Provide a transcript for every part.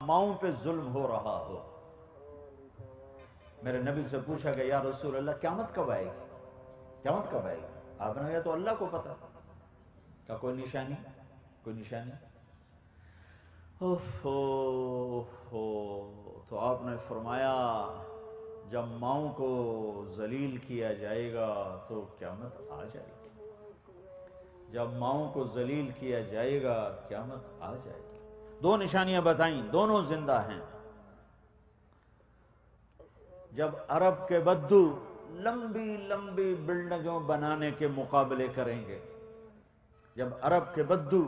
ماؤں پہ ظلم ہو رہا ہو۔ میرے نبی سے پوچھا کہ یا رسول اللہ قیامت کب آئے گی؟ قیامت کب آئے گی؟ آپ نے کہا تو اللہ کو پتا۔ کیا کوئی نشانی؟ کوئی نشانی؟ تو آپ نے فرمایا جب ماؤں کو ذلیل کیا جائے گا تو قیامت آ جائے گی۔ جب ماؤں کو ذلیل کیا جائے گا قیامت آ جائے گی۔ دو نشانیاں بتائیں، دونوں زندہ ہیں۔ جب عرب کے بدو لمبی لمبی بلڈنگوں بنانے کے مقابلے کریں گے، جب عرب کے بدو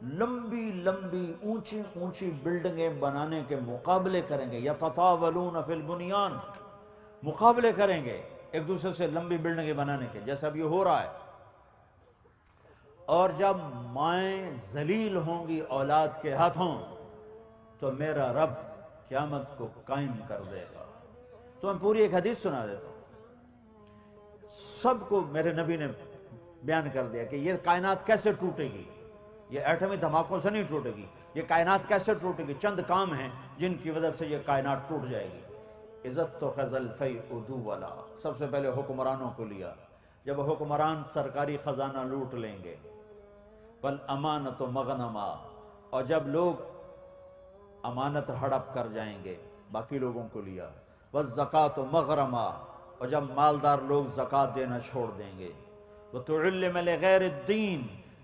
لمبی لمبی اونچی اونچی بلڈنگیں بنانے کے مقابلے کریں گے، یتطاولون فی البنیان، مقابلے کریں گے ایک دوسرے سے لمبی بلڈنگیں بنانے کے، جیسا اب یہ ہو رہا ہے۔ اور جب مائیں ذلیل ہوں گی اولاد کے ہاتھوں تو میرا رب قیامت کو قائم کر دے گا۔ تو میں پوری ایک حدیث سنا دیتا ہوں۔ سب کو میرے نبی نے بیان کر دیا کہ یہ کائنات کیسے ٹوٹے گی، یہ ایٹمی دھماکوں سے نہیں ٹوٹے گی، یہ کائنات کیسے ٹوٹے گی۔ چند کام ہیں جن کی وجہ سے یہ کائنات ٹوٹ جائے گی۔ عزت تو خزل فی ادو والا، سب سے پہلے حکمرانوں کو لیا۔ جب حکمران سرکاری خزانہ لوٹ لیں گے، بل امانت و مغنما، اور جب لوگ امانت ہڑپ کر جائیں گے باقی لوگوں کو لیا، والزکاۃ و مغرما، اور جب مالدار لوگ زکوٰۃ دینا چھوڑ دیں گے، وتعلم لغیر الدین،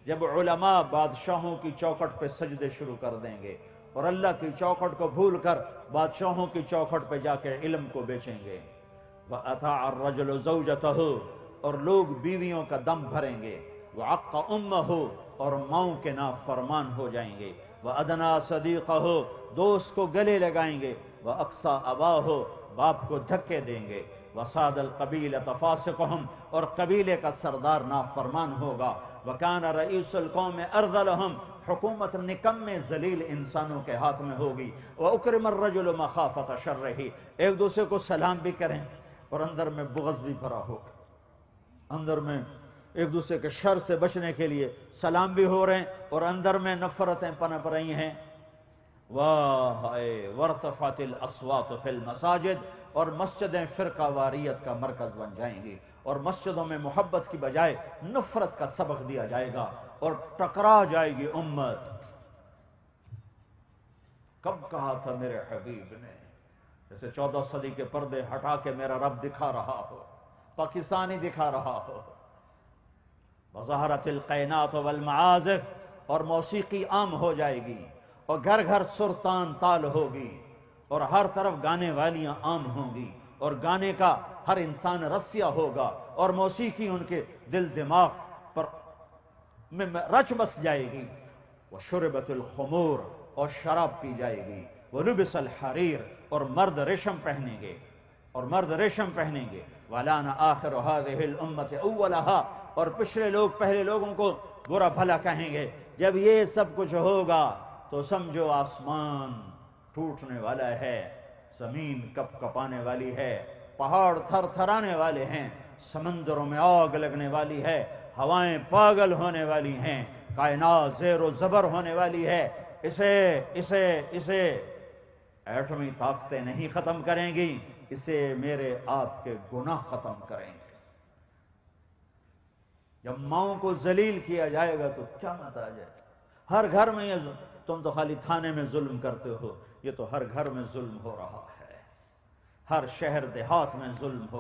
جب علماء بادشاہوں کی چوکھٹ پہ سجدے شروع کر دیں گے اور اللہ کی چوکھٹ کو بھول کر بادشاہوں کی چوکھٹ پہ جا کے علم کو بیچیں گے، وَأَطَاعَ الرَّجُلُ زَوْجَتَهُ، اور لوگ بیویوں کا دم بھریں گے، وَعَقَّ أُمَّهُ، اور ماؤں کے نافرمان ہو جائیں گے، وَأَدْنَا صَدِيقَهُ، دوست کو گلے لگائیں گے، وَأَقْصَى أَبَاهُ، باپ کو دھکے دیں گے، وَصَادَ الْقَبِيلَةَ فَاسِقُهُمْ، اور قبیلے کا سردار نافرمان ہوگا، وَكَانَ رَئِيسُ الْقَوْمِ أَرْذَلَهُمْ، حکومت نکمے ذلیل انسانوں کے ہاتھ میں ہوگی، وَأُكْرِمَ الرَّجُلُ مَخَافَةَ شَرِّهِ، ایک دوسرے کو سلام بھی کریں اور اندر میں بغض بھی بھرا ہو، اندر میں ایک دوسرے کے شر سے بچنے کے لیے سلام بھی ہو رہے ہیں اور اندر میں نفرتیں پنپ رہی ہیں۔ وارتفعت الاصوات فی المساجد، اور مسجدیں فرقہ واریت کا مرکز بن جائیں گی، اور مسجدوں میں محبت کی بجائے نفرت کا سبق دیا جائے گا اور ٹکرا جائے گی امت۔ کب کہا تھا میرے حبیب نے، جیسے 14 صدی کے پردے ہٹا کے میرا رب دکھا رہا ہو، پاکستانی دکھا رہا ہو۔ وظہرت القینات والمعازف، اور موسیقی عام ہو جائے گی اور گھر گھر سرتان تال ہوگی اور ہر طرف گانے والیاں عام ہوں گی اور گانے کا ہر انسان رسیا ہوگا اور موسیقی ان کے دل دماغ پر میں رچ بس جائے گی۔ وشربت الخمور، اور شراب پی جائے گی۔ ولبس الحریر، اور مرد ریشم پہنیں گے، اور مرد ریشم پہنیں گے۔ وَلَانَ آخِرُ هَذِهِ الْأُمَّةِ أَوَّلَهَا، اور پچھلے لوگ پہلے لوگوں کو برا بھلا کہیں گے۔ جب یہ سب کچھ ہوگا تو سمجھو آسمان ٹوٹنے والا ہے، زمین کپ کپانے والی ہے، پہاڑ تھر تھرانے والے ہیں، سمندروں میں آگ لگنے والی ہے، ہوائیں پاگل ہونے والی ہیں، کائنات زیر و زبر ہونے والی ہے۔ اسے ایٹمی طاقتیں نہیں ختم کریں گی، اسے میرے آپ کے گناہ ختم کریں گے۔ جب ماؤں کو ذلیل کیا جائے گا تو قیامت آ جائے گا۔ ہر گھر میں یہ تم تو خالی تھانے میں ظلم کرتے ہو، یہ تو ہر گھر میں ظلم ہو رہا ہے، ہر شہر دیہات میں ظلم ہو